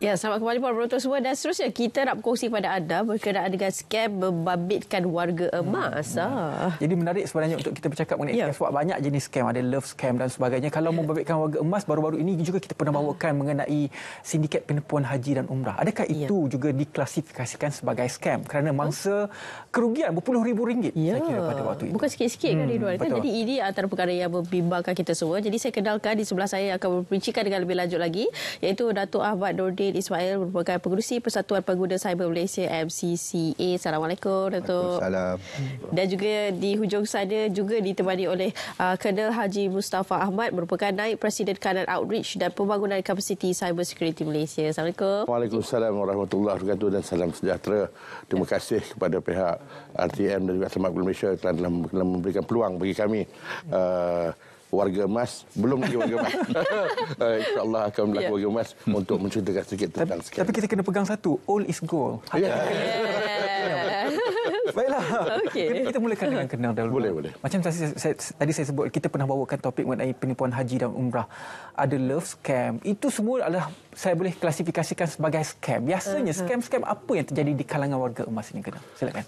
Ya, selamat kembali para penonton semua, dan seterusnya kita nak berkongsi kepada anda berkenaan dengan scam membabitkan warga emas. Jadi menarik sebenarnya untuk kita bercakap mengenai scam, sebab banyak jenis scam, ada love scam dan sebagainya. Kalau membabitkan warga emas, baru-baru ini juga kita pernah bawakan mengenai sindiket penipuan haji dan umrah. Adakah itu juga diklasifikasikan sebagai scam kerana mangsa kerugian berpuluh ribu ringgit saya kira pada waktu itu. Bukan sikit-sikit kan Ridwan kan. Jadi ini antara perkara yang membimbangkan kita semua. Jadi saya kenalkan di sebelah saya yang akan memerincikan dengan lebih lanjut lagi, iaitu Datuk Ahmad Nordin Ismail, merupakan pengerusi Persatuan Pengguna Cyber Malaysia MCCA. Assalamualaikum Datuk. Waalaikumsalam. Dan juga di hujung sana juga ditemani oleh Colonel Haji Mustafa Ahmad, merupakan Naib Presiden Kanan Outreach dan Pembangunan Kapasiti Cyber Security Malaysia. Assalamualaikum. Waalaikumsalam warahmatullahi wabarakatuh dan salam sejahtera. Terima kasih kepada pihak RTM dan juga Selamat Malaysia telah memberikan peluang bagi kami warga emas, belum lagi warga emas. InsyaAllah akan berlaku warga emas untuk menceritakan sedikit tentang scam. Tapi kita kena pegang satu, all is gold. Baiklah. Kita mulakan dengan kenal dahulu. Boleh. Macam tadi saya sebut, kita pernah bawakan topik mengenai penipuan haji dan umrah. Ada love scam. Itu semua adalah saya boleh klasifikasikan sebagai scam. Biasanya scam apa yang terjadi di kalangan warga emas ini, Kenal? Silakan.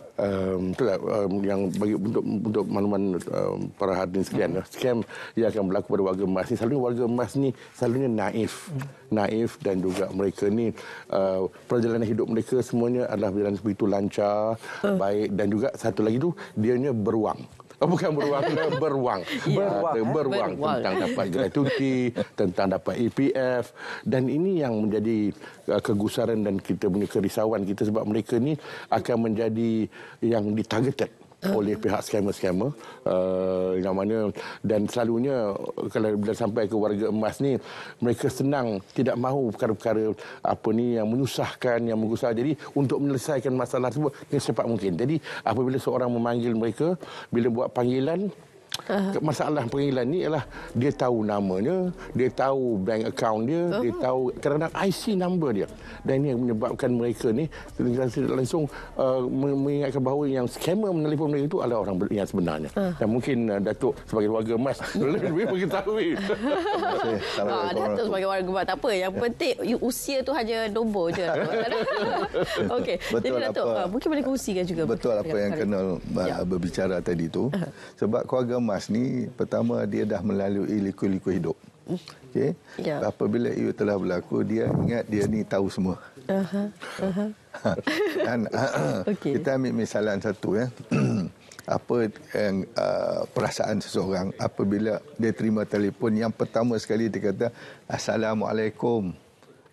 Itulah yang bagi untuk makluman para hadirin sekalian, scam yang akan berlaku pada warga emas ni, selalunya warga emas ni selalunya naif dan juga mereka ni perjalanan hidup mereka semuanya adalah berjalan begitu lancar, baik, dan juga satu lagi tu dianya beruang. Bukan beruang, beruang tentang dapat gratuiti, tentang dapat EPF, dan ini yang menjadi kegusaran dan kita punya kerisauan kita, sebab mereka ni akan menjadi yang ditargeted oleh pihak scammer yang mana, dan selalunya kalau bila sampai ke warga emas ni, mereka senang tidak mahu perkara-perkara yang menyusahkan, yang menggusar. Jadi untuk menyelesaikan masalah tersebut dengan secepat mungkin. Jadi apabila seorang memanggil mereka, bila buat panggilan, masalah panggilan ni ialah dia tahu namanya, dia tahu bank account dia, dia tahu kadang-kadang IC number dia, dan ini yang menyebabkan mereka ni langsung mengingatkan bahawa yang scammer menelpon mereka itu adalah orang yang sebenarnya. Dan mungkin Datuk sebagai warga emas lebih mengetahui. Datuk sebagai warga emas tak apa, yang penting usia tu hanya nombor je. Okey. Jadi Datuk mungkin boleh kongsikan juga. Betul apa yang Colonel berbicara tadi tu. Sebab keluarga emas ni, pertama dia dah melalui liku-liku hidup. Okey. Apabila itu telah berlaku, dia ingat dia ni tahu semua. Dan kita ambil misalan satu ya. Apa yang perasaan seseorang apabila dia terima telefon, yang pertama sekali dia kata Assalamualaikum.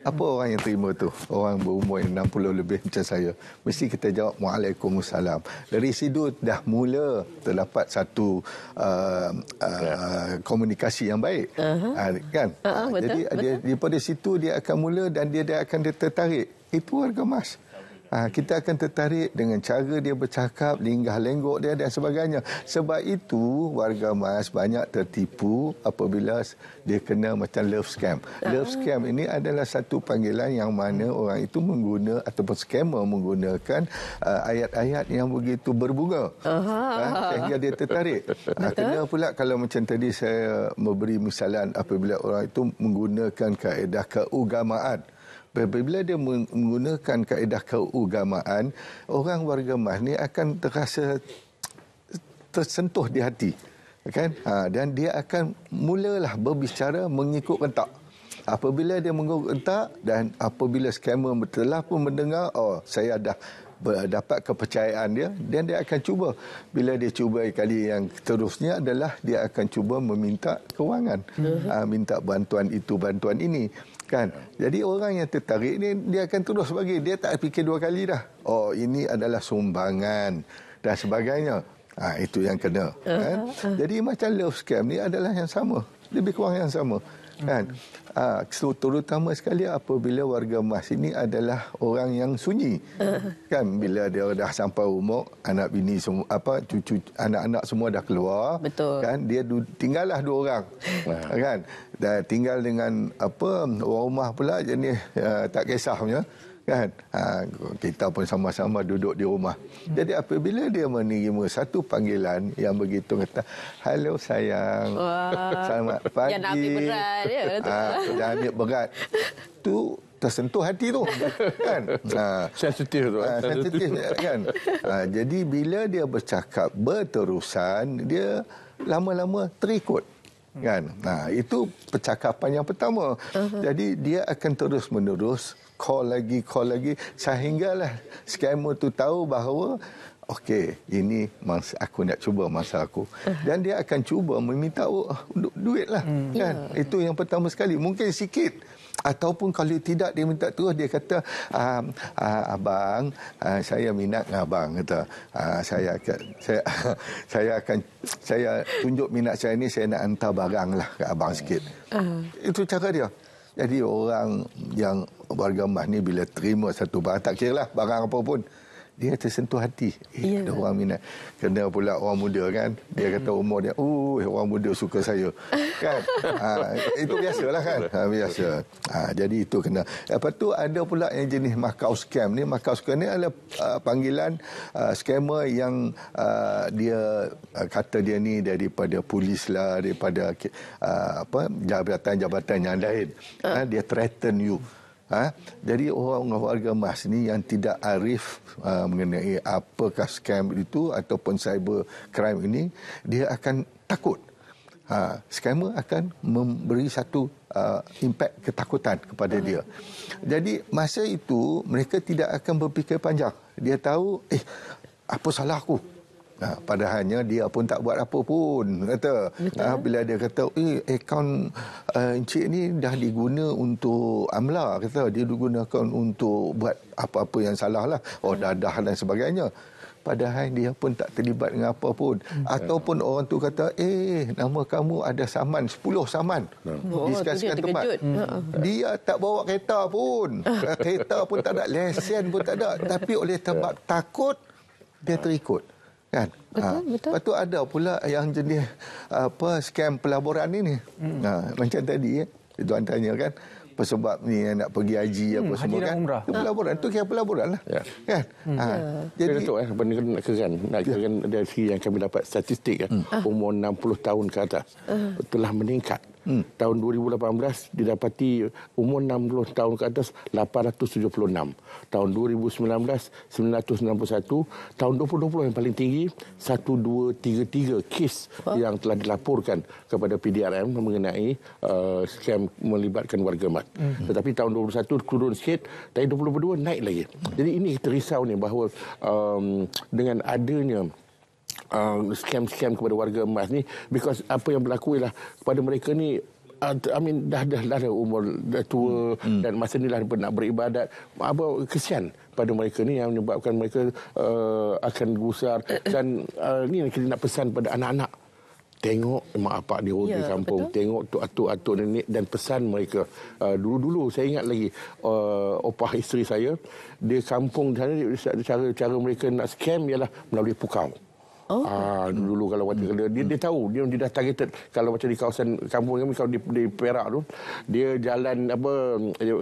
Apa orang yang terima tu? Orang berumur 60 lebih macam saya. Mesti kita jawab Waalaikumsalam. Dari situ dah mula terdapat satu komunikasi yang baik. Kan? Jadi daripada situ dia akan mula dan dia akan tertarik. Itu warga emas. Kita akan tertarik dengan cara dia bercakap, linggah lenggok dia dan sebagainya. Sebab itu warga emas banyak tertipu apabila dia kena macam love scam. Love scam ini adalah satu panggilan yang mana orang itu ataupun scammer menggunakan ayat-ayat yang begitu berbunga sehingga dia tertarik. Kena pula kalau macam tadi saya memberi misalan apabila orang itu menggunakan kaedah keagamaan. Bila dia menggunakan kaedah keagamaan, orang warga emas ni akan terasa tersentuh di hati, kan? Dan dia akan mulalah berbicara mengikut rentak. Apabila dia mengikut rentak dan apabila scammer telah pun mendengar, saya dah dapat kepercayaan dia, dan dia akan cuba. Bila dia cuba kali yang seterusnya adalah dia akan cuba meminta kewangan, minta bantuan itu, bantuan ini. Kan? Jadi orang yang tertarik ni dia akan terus bagi, dia tak fikir dua kali dah. Ini adalah sumbangan dan sebagainya. Itu yang kena. Kan? Jadi macam love scam ni adalah yang sama, lebih kurang yang sama. Kan? Terutama sekali apabila warga emas ini adalah orang yang sunyi. Kan, bila dia dah sampai umur, anak bini semua, cucu, anak-anak semua dah keluar. Betul. Kan, dia tinggallah dua orang. Kan? Dan tinggal dengan orang rumah pula jenis tak kisahnya. Kan? Kita pun sama-sama duduk di rumah. Jadi apabila dia menerima satu panggilan yang begitu, kata, "Halo sayang, selamat pagi." Yang nak ambil berat dia. Dah ambil berat. Tu tersentuh hati tu kan. Sensitif tu. Sensitif kan. Jadi bila dia bercakap berterusan, dia lama-lama terikut kan. Itu percakapan yang pertama. Jadi dia akan terus menerus call lagi sehinggalah scammer tu tahu bahawa okey, ini aku nak cuba masa aku. Dan dia akan cuba meminta duit lah. Kan? Itu yang pertama sekali. Mungkin sikit. Ataupun kalau tidak dia minta terus, dia kata, abang, saya minat dengan abang. Kata, saya tunjuk minat saya ni, saya nak hantar barang lah ke abang sikit. Itu cara dia. Jadi orang yang warga emas ni bila terima satu barang, tak kira lah barang apa pun, dia tersentuh hati. Ada orang minat. Kena pula orang muda kan. Dia kata umur dia, orang muda suka saya. Kan? Itu biasalah kan. Biasa. Jadi itu kena. Lepas tu ada pula yang jenis Macau scam ni. Macau scam ni adalah panggilan scammer yang dia kata dia ni daripada polis lah, daripada jabatan-jabatan yang lain. Dia threaten you. Jadi orang warga emas ni yang tidak arif mengenai apakah scam itu ataupun cyber crime ini, dia akan takut. Scammer akan memberi satu impact ketakutan kepada dia. Jadi masa itu mereka tidak akan berfikir panjang. Dia tahu apa salah aku. Padahalnya dia pun tak buat apa pun, kata. Bila dia kata akaun encik ni dah diguna untuk amla, kata dia digunakan untuk buat apa-apa yang salah lah, dadah dan sebagainya. Padahal dia pun tak terlibat dengan apa pun. Ataupun orang tu kata, nama kamu ada saman, 10 saman di sekian tempat. Dia tak bawa kereta pun. Kereta pun tak ada, lesen pun tak ada. Tapi oleh sebab takut, dia terikut. Kan? Betul. Lepas tu ada pula yang jenis scam pelaburan ini. Macam tadi tuan tanya kan, sebab ni nak pergi haji apa semua kan. Pelaburan tu kira pelaburan lah. Kan? Jadi nak keran dari segi yang kami dapat statistik umur 60 tahun ke atas telah meningkat. Tahun 2018 didapati umur 60 tahun ke atas 876. Tahun 2019 991. Tahun 2020 yang paling tinggi 1233 kes yang telah dilaporkan kepada PDRM mengenai scam melibatkan warga emas. Tetapi tahun 2021 turun sikit, tahun 2022 naik lagi. Jadi ini kita risau ni bahawa dengan adanya scam kepada warga emas ni, because apa yang berlaku ialah kepada mereka ni dah ada umur dah tua dan masa ni lah nak beribadat, kesian pada mereka ni yang menyebabkan mereka akan gusar. Dan ni kita nak pesan pada anak-anak, tengok mak bapak dia di kampung, tengok atuk-atuk nenek dan pesan mereka. Dulu-dulu saya ingat lagi opah isteri saya, dia kampung cara mereka nak scam ialah melalui pukau. Dulu kalau dia tahu dia dah targeted. Kalau macam di kawasan kampung kami, kalau di Perak tu, dia jalan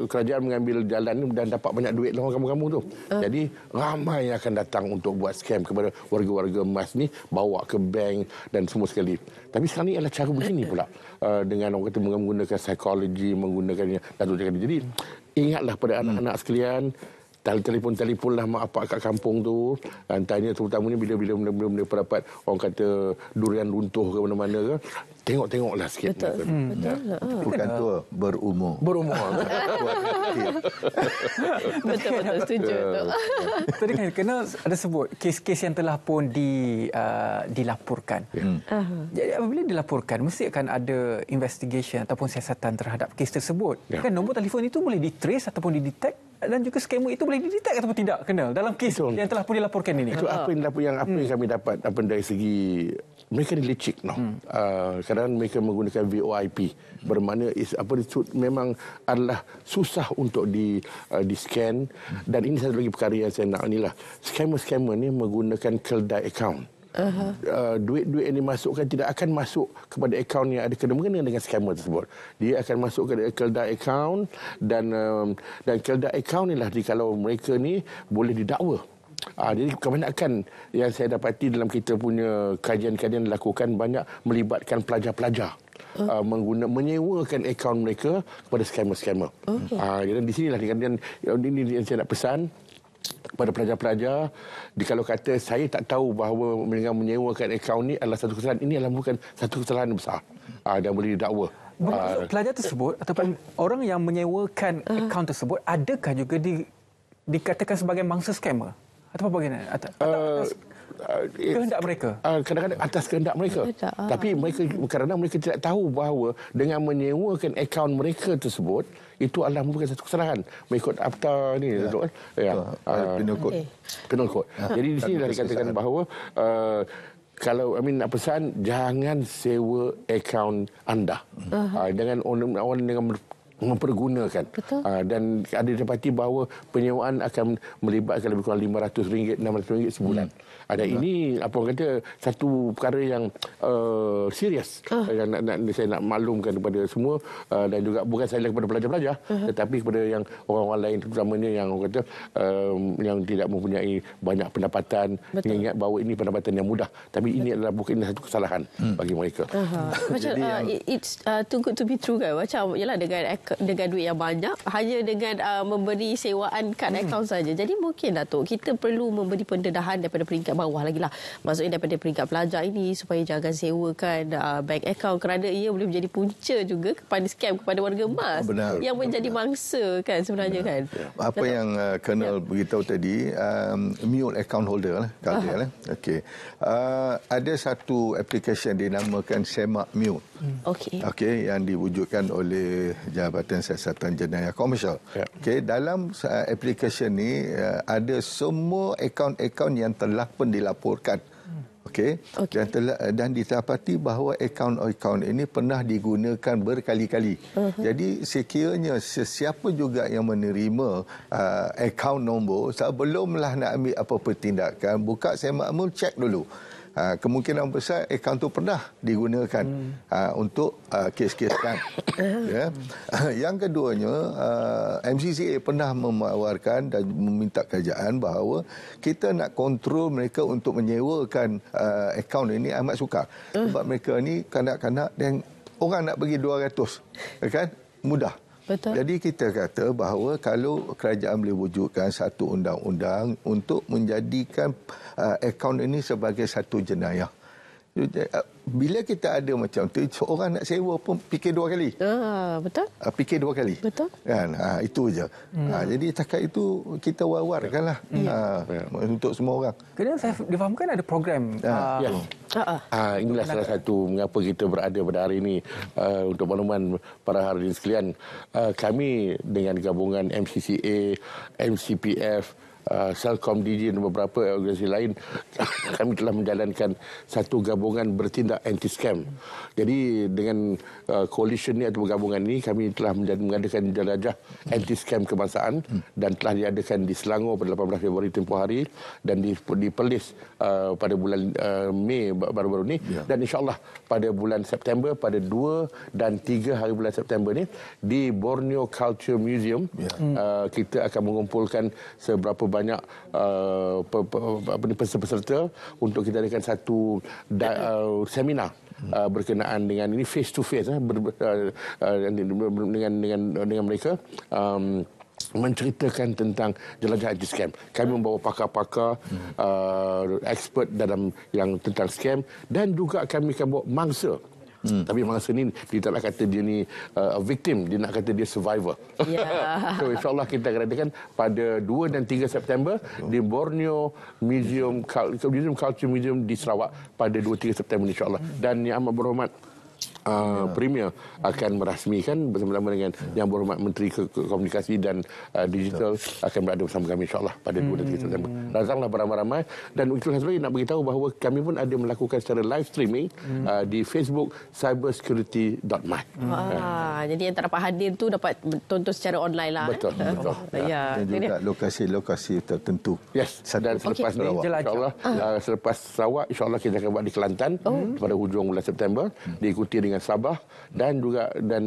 kerajaan mengambil jalan ni dan dapat banyak duit lah orang kampung-kampung tu. Jadi ramai yang akan datang untuk buat scam kepada warga-warga emas ni, bawa ke bank dan semua sekali. Tapi sekarang ni adalah cara begini pula, dengan orang kata menggunakan psikologi, menggunakannya Datuk cakap. Jadi ingatlah pada anak-anak sekalian, telefon lah mak apa kat kampung tu, tanya terutamanya bila dapat orang kata durian runtuh ke mana-mana ke, tengoklah sikit. Betul. Bukan tu berumur. Betul setuju. Tadi kan kena ada sebut kes-kes yang telah pun dilaporkan. Jadi apabila dilaporkan, mesti akan ada investigation ataupun siasatan terhadap kes tersebut. Kan nombor telefon itu boleh di-trace ataupun di-detect, dan juga scammer itu boleh di-detect ataupun tidak, kenal dalam kes yang telah pun dilaporkan ini. Itu apa yang kami dapat dari segi mereka ni licik, kadang mereka menggunakan VoIP, bermakna memang adalah susah untuk di scan. Dan ini satu lagi perkara yang saya nak inilah, scammer ni menggunakan keldai account. Duit-duit yang dimasukkan tidak akan masuk kepada akaun yang ada kena-mengena dengan scammer tersebut. Dia akan masuk ke keldai akaun, dan keldai akaun inilah kalau mereka ni boleh didakwa. Jadi kebanyakan yang saya dapati dalam kita punya kajian-kajian dilakukan banyak melibatkan pelajar-pelajar. menyewakan akaun mereka kepada scammer-scammer. Jadi di sinilah ini saya nak pesan kepada pelajar-pelajar, kalau kata saya tak tahu bahawa dengan menyewakan akaun ni adalah satu kesalahan, ini adalah bukan satu kesalahan besar dan boleh didakwa. Pelajar tersebut ataupun orang yang menyewakan akaun tersebut, adakah juga dikatakan sebagai mangsa scammer? Atau bagaimana? Kehendak mereka? Kadang-kadang atas kehendak mereka. Tapi kadang-kadang mereka tidak tahu bahawa dengan menyewakan akaun mereka tersebut, itu adalah bukan satu kesalahan. Mengikut Apta ni, penal code. Jadi di sini dah dikatakan bahawa kalau nak pesan, jangan sewa akaun anda. Dengan orang dengan mempergunakan. Dan ada dapati bahawa penyewaan akan melibatkan lebih kurang RM500, RM600 sebulan. Dan ini apa orang kata satu perkara yang serius yang saya nak maklumkan kepada semua, dan juga bukan sahaja kepada pelajar-pelajar tetapi kepada yang orang-orang lain, terutamanya yang orang kata yang tidak mempunyai banyak pendapatan. Ingat bahawa ini pendapatan yang mudah, tapi ini adalah bukan satu kesalahan bagi mereka. Macam it's too good to be true kan, macam yalah dengan duit yang banyak hanya dengan memberi sewaan kad akaun saja. Jadi mungkin Datuk, kita perlu memberi pendedahan daripada peringkat bawah lagi lah. Maksudnya daripada peringkat pelajar ini supaya jangan sewakan bank akaun, kerana ia boleh menjadi punca juga kepada scam kepada warga emas yang menjadi mangsa kan sebenarnya kan. Apa yang Colonel beritahu tadi, mule account holder lah. Okey. Ada satu aplikasi dinamakan Semak Mule. Okey, yang diwujudkan oleh Jabatan Siasatan Jenayah Komersial. Okey, dalam aplikasi ni ada semua akaun-akaun yang telah pun dilaporkan. Okey. Dan didapati bahawa akaun-akaun ini pernah digunakan berkali-kali. Jadi sekiranya sesiapa juga yang menerima akaun nombor, sebelumlah nak ambil apa-apa tindakan, buka Semak Mule, cek dulu. Kemungkinan besar akaun itu pernah digunakan untuk kes-kes kan. Yang keduanya, MCCA pernah menawarkan dan meminta kerajaan bahawa kita nak kontrol mereka untuk menyewakan akaun ini amat sukar. Sebab mereka ni kanak-kanak dan orang nak bagi 200, kan? Mudah. Betul. Jadi kita kata bahawa kalau kerajaan boleh wujudkan satu undang-undang untuk menjadikan akaun ini sebagai satu jenayah. Bila kita ada macam tu, seorang nak sewa pun fikir dua kali. Betul. Fikir dua kali. Betul. Kan? Itu je. Jadi takat itu kita war-warkanlah untuk semua orang. Kemudian saya difahamkan ada program. Inilah salah satu mengapa kita berada pada hari ini. Untuk makluman para hadirin sekalian, kami dengan gabungan MCCA, MCPF, Selcom DG dan beberapa organisasi lain, kami telah menjalankan satu gabungan bertindak anti-scam. Jadi dengan coalition ni atau gabungan ini, kami telah mengadakan jelajah anti-scam kebangsaan dan telah diadakan di Selangor pada 18 Februari tempoh hari dan di Perlis pada bulan Mei baru-baru ni. Dan insyaAllah pada bulan September, pada 2 dan 3 hari bulan September ni di Borneo Culture Museum, kita akan mengumpulkan seberapa banyak peserta untuk kita adakan satu seminar berkenaan dengan ini face to face dengan mereka, menceritakan tentang jelajah anti-scam. Kami membawa pakar-pakar expert dalam yang tentang scam, dan juga kami akan bawa mangsa. Tapi mangsa ni dia tak nak kata dia ni victim, dia nak kata dia survivor. So insyaAllah kita akan adakan pada 2 dan 3 September di Borneo Culture Museum di Sarawak pada 2-3 September insyaAllah. Dan Yang Amat Berhormat Premier akan merasmikan bersama-sama dengan Yang Berhormat Menteri Komunikasi dan Digital akan berada bersama kami insyaAllah pada 2 dan 3 September. Datanglah beramai-ramai. Dan itu sebenarnya nak beritahu bahawa kami pun ada melakukan secara live streaming di Facebook cybersecurity.my. Jadi yang tak dapat hadir tu dapat tonton secara online lah. Betul. Dan juga lokasi-lokasi tertentu. Yes. Dan selepas ni insyaAllah selepas Sarawak insyaAllah kita akan buat di Kelantan pada hujung bulan September, diikuti dengan Sabah, dan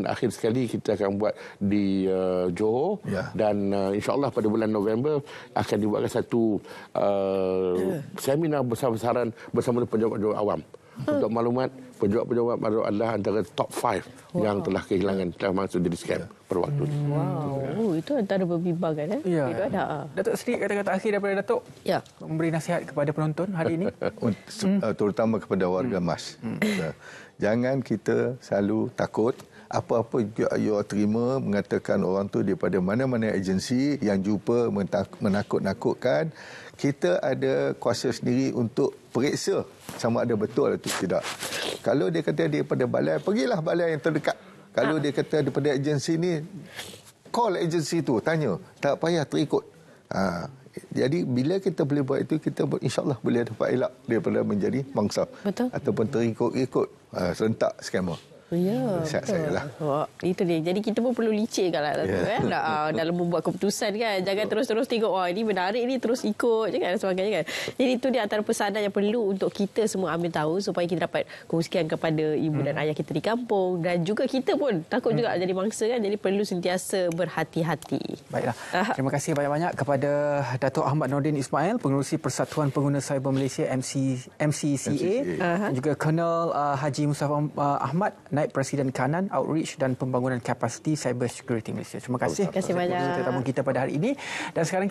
akhir sekali kita akan buat di Johor, dan insyaAllah pada bulan November akan dibuatkan satu seminar besar-besaran bersama penjawat awam. Untuk maklumat, Pejabat-pejabat baru adalah antara top 5 yang telah kehilangan, telah masuk jadi scam pada waktu ini. Wow, itu antara berbimbangkan. Ya. Datuk, sedikit kata-kata akhir daripada Datuk. Ya. Memberi nasihat kepada penonton hari ini. Terutama kepada warga MAS. Jangan kita selalu takut. Apa-apa you terima mengatakan orang tu daripada mana-mana agensi yang jumpa menakut-nakutkan, kita ada kuasa sendiri untuk periksa sama ada betul atau tidak. Kalau dia kata daripada balai, pergilah balai yang terdekat. Kalau dia kata daripada agensi ni, call agensi tu, tanya. Tak payah terikut. Jadi bila kita boleh buat itu, kita insyaAllah boleh dapat elak daripada menjadi mangsa. Betul. Ataupun terikut-ikut serentak scammer. Ya, saya lah. Itu dia. Jadi kita pun perlu licik kan dalam membuat keputusan kan. Jangan terus-terus tengok ini menarik ni terus ikut je kan sebagainya kan. Jadi itu dia antara pesanan yang perlu untuk kita semua ambil tahu supaya kita dapat kongsikan kepada ibu dan ayah kita di kampung, dan juga kita pun takut juga jadi mangsa kan. Jadi perlu sentiasa berhati-hati. Baiklah. Terima kasih banyak-banyak kepada Datuk Ahmad Nordin Ismail, Pengerusi Persatuan Pengguna Cyber Malaysia MCCA, dan juga Colonel Haji Mustafa Ahmad, Naib Presiden Kanan Outreach dan Pembangunan Kapasiti Cyber Security Malaysia. Terima kasih. Terima kasih banyak. Tetamu kita pada hari ini. Dan sekarang kita